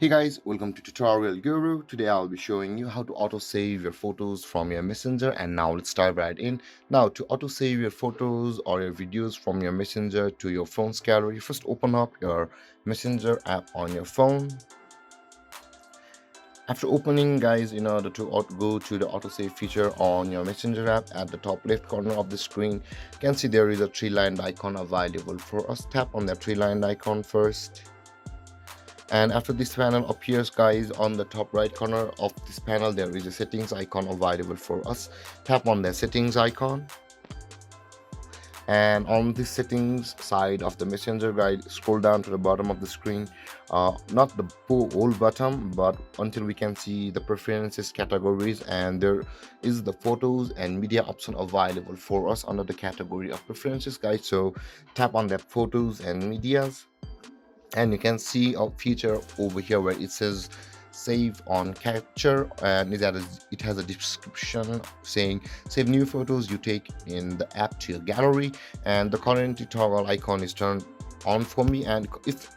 Hey guys, welcome to Tutorial Guru. Today I'll be showing you how to auto save your photos from your messenger, and now let's dive right in. Now to auto save your photos or your videos from your messenger to your phone's gallery, first open up your messenger app on your phone. After opening, guys, in order to go to the autosave feature on your messenger app, at the top left corner of the screen you can see there is a three-lined icon available for us. Tap on that three-lined icon first, and after this panel appears, guys, on the top right corner of this panel there is a settings icon available for us. Tap on the settings icon, and on the settings side of the messenger, guide scroll down to the bottom of the screen, not the whole bottom, but until we can see the preferences categories, and there is the photos and media option available for us under the category of preferences, guys. So tap on that photos and medias, and you can see a feature over here where it says save on capture, and it has a description saying save new photos you take in the app to your gallery, and the current toggle icon is turned on for me, and if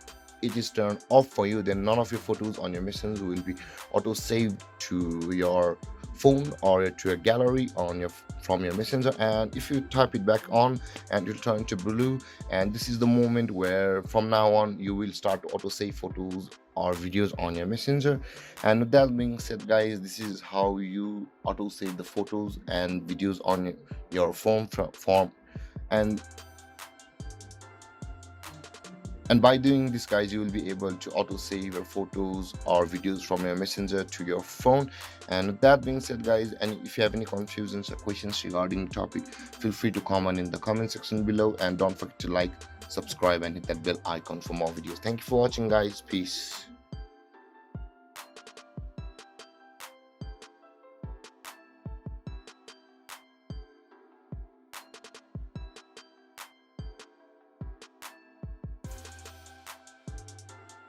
it is turned off for you, then none of your photos on your messenger will be auto saved to your phone or to a gallery on your from your messenger. And if you type it back on, and it'll turn to blue, and this is the moment where from now on you will start to auto save photos or videos on your messenger. And with that being said, guys, this is how you auto save the photos and videos on your phone from and and by doing this, guys, you will be able to auto save your photos or videos from your messenger to your phone. And with that being said, guys, and if you have any confusions or questions regarding the topic, feel free to comment in the comment section below, and don't forget to like, subscribe, and hit that bell icon for more videos. Thank you for watching, guys. Peace.